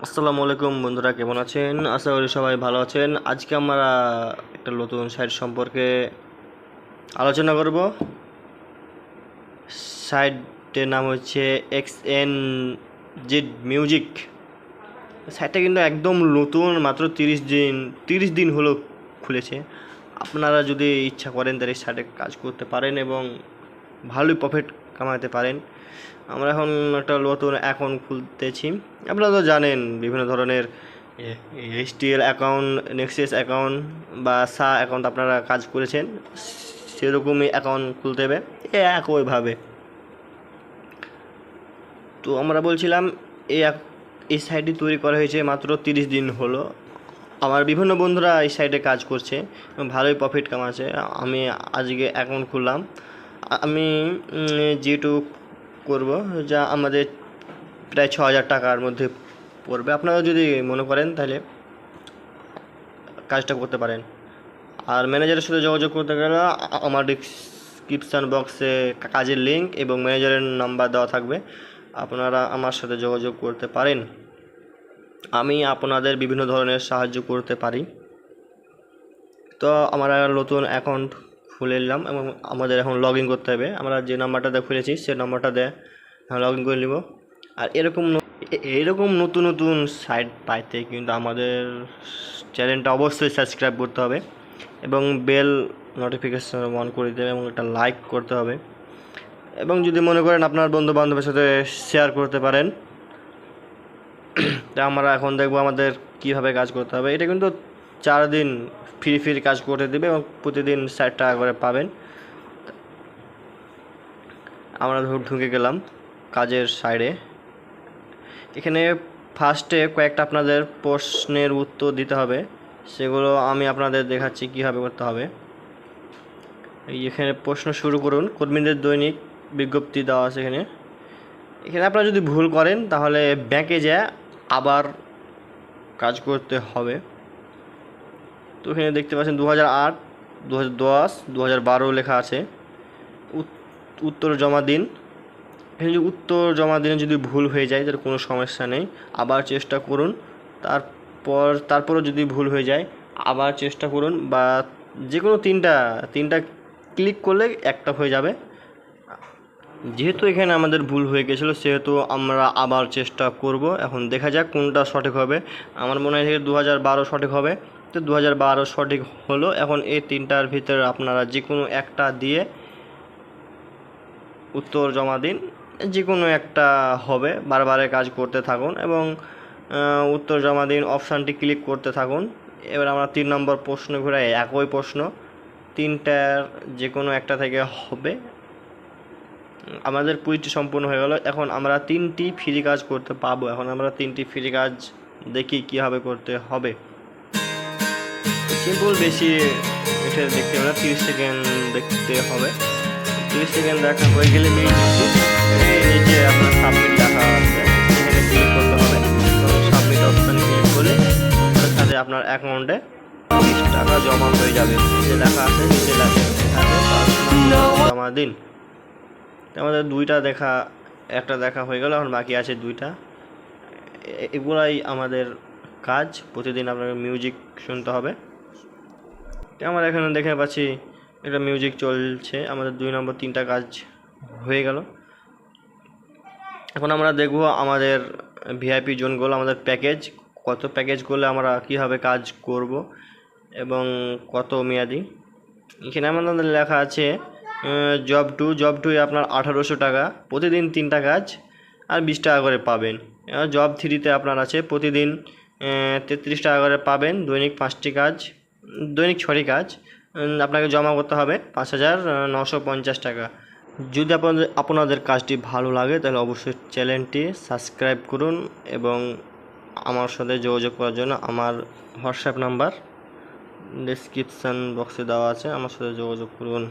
আসসালামু আলাইকুম বন্ধুরা, কেমন আছেন? আশা করি সবাই ভালো আছেন। আজকে আমরা একটা নতুন সাইট সম্পর্কে আলোচনা করব। সাইটের নাম হচ্ছে XNZ মিউজিক। সাইটটা কিন্তু একদম নতুন, মাত্র 30 দিন হলো খুলেছে। আপনারা যদি ইচ্ছা করেন তাহলে এই সাইটে কাজ করতে পারেন এবং ভালোই প্রফিট কামাতে পারেন। আমরা এখন একটা নতুন অ্যাকাউন্ট খুলতেছি। আপনারা তো জানেন বিভিন্ন ধরনের HTL অ্যাকাউন্ট, নেক্সাস অ্যাকাউন্ট বা সা অ্যাকাউন্ট আপনারা কাজ করেছেন, সেরকমই অ্যাকাউন্ট খুলতে হবে একইভাবে। তো আমরা বলছিলাম এই সাইটটি তৈরি করা হয়েছে মাত্র 30 দিন হলো। আমার বিভিন্ন বন্ধুরা এই সাইটে কাজ করছে, ভালোই প্রফিট কামাচ্ছে। আমি আজকে অ্যাকাউন্ট খুললাম। আমি যেটুকু করব, যা আমাদের প্রায় 6,000 টাকার মধ্যে পড়বে। আপনারা যদি মনে করেন তাহলে কাজটা করতে পারেন। আর ম্যানেজারের সাথে যোগাযোগ করতে গেলে আমার ডিসক্রিপশান বক্সে কাজের লিঙ্ক এবং ম্যানেজারের নাম্বার দেওয়া থাকবে, আপনারা আমার সাথে যোগাযোগ করতে পারেন। আমি আপনাদের বিভিন্ন ধরনের সাহায্য করতে পারি। তো আমরা নতুন অ্যাকাউন্ট খুলে নিলাম এবং আমাদের এখন লগ ইন করতে হবে। আমরা যে নাম্বারটাতে খুলেছি সে নাম্বারটা দিয়ে লগ ইন করে নিব। আর এরকম নতুন নতুন সাইট পাইতে কিন্তু আমাদের চ্যানেলটা অবশ্যই সাবস্ক্রাইব করতে হবে এবং বেল নোটিফিকেশন অন করে দেবে এবং একটা লাইক করতে হবে। এবং যদি মনে করেন আপনার বন্ধু বান্ধবের সাথে শেয়ার করতে পারেন। তা আমরা এখন দেখবো আমাদের কীভাবে কাজ করতে হবে। এটা কিন্তু 4 দিন ফ্রি কাজ করে দেবে এবং প্রতিদিন 60 টাকা করে পাবেন। আমরা ঢুকে গেলাম কাজের সাইডে। এখানে ফার্স্টে কয়েকটা আপনাদের প্রশ্নের উত্তর দিতে হবে, সেগুলো আমি আপনাদের দেখাচ্ছি কীভাবে করতে হবে। এখানে প্রশ্ন শুরু করুন। কর্মীদের দৈনিক বিজ্ঞপ্তি দেওয়া আছে এখানে। আপনারা যদি ভুল করেন তাহলে ব্যাংকে যেয়ে আবার কাজ করতে হবে। তো এখানে দেখতে পাচ্ছেন 2008, 2010, 2012 লেখা আছে। উত্তর জমা দিন। এখানে যদি উত্তর জমা দিনে যদি ভুল হয়ে যায় তাহলে কোনো সমস্যা নেই, আবার চেষ্টা করুন। তারপরও যদি ভুল হয়ে যায় আবার চেষ্টা করুন, বা যে কোনো তিনটা ক্লিক করলে একটা হয়ে যাবে। যেহেতু এখানে আমাদের ভুল হয়ে গেছিলো সেহেতু আমরা আবার চেষ্টা করব। এখন দেখা যাক কোনটা সঠিক হবে। আমার মনে হয় 2012 সঠিক হবে। তো 2012 সঠিক হলো। এখন এই তিনটার ভিতরে আপনারা যে কোনো একটা দিয়ে উত্তর জমা দিন। যে কোনো একটা হবে, বারবার কাজ করতে থাকুন এবং উত্তর জমা দিন অপশানটি ক্লিক করতে থাকুন। এবার আমরা 3 নম্বর প্রশ্ন ঘুরে একই প্রশ্ন, তিনটার যে কোনো একটা থেকে হবে। আমাদের কুইজটি সম্পূর্ণ হয়ে গেল। এখন আমরা 3টি ফ্রি কাজ করতে পাবো। এখন আমরা 3টি ফ্রি কাজ দেখি কীভাবে করতে হবে। সিম্পল, বেশি এটা দেখতে হবে না, 30 সেকেন্ড দেখতে হবে। 30 সেকেন্ড দেখা হয়ে গেলে নিচে আপনার সাবমিট লেখা আছে, সেখানে ক্লিক করতে হবে। সাবমিট অপশানে ক্লিক করলে সাথে আপনার অ্যাকাউন্টে 30 টাকা জমা হয়ে যাবে। নিচে লেখা আছে, নিচে লেখা জমা দিন। আমাদের একটা দেখা হয়ে গেল, এখন বাকি আছে 2টা। এগুলাই আমাদের কাজ। প্রতিদিন আপনাকে মিউজিক শুনতে হবে। আমরা এখানে দেখে পাচ্ছি একটা মিউজিক চলছে। আমাদের 2 নম্বর 3টা কাজ হয়ে গেল। এখন আমরা দেখব আমাদের ভিআইপি জোনগুলো, আমাদের কত প্যাকেজ করলে আমরা কীভাবে কাজ করব এবং কত মেয়াদি। এখানে আমাদের লেখা আছে জব 2 আপনার 1800 টাকা, প্রতিদিন 3টা কাজ আর 20 টাকা করে পাবেন। জব 3তে আপনার আছে প্রতিদিন 33 টাকা করে পাবেন, দৈনিক 6টি কাজ। আপনাকে জমা করতে হবে 5,950 টাকা। যদি আপনাদের কাজটি ভালো লাগে তাহলে অবশ্যই চ্যানেলটি সাবস্ক্রাইব করুন এবং আমার সাথে যোগাযোগ করার জন্য আমার হোয়াটসঅ্যাপ নাম্বার ডেসক্রিপশান বক্সে দেওয়া আছে, আমার সাথে যোগাযোগ করুন।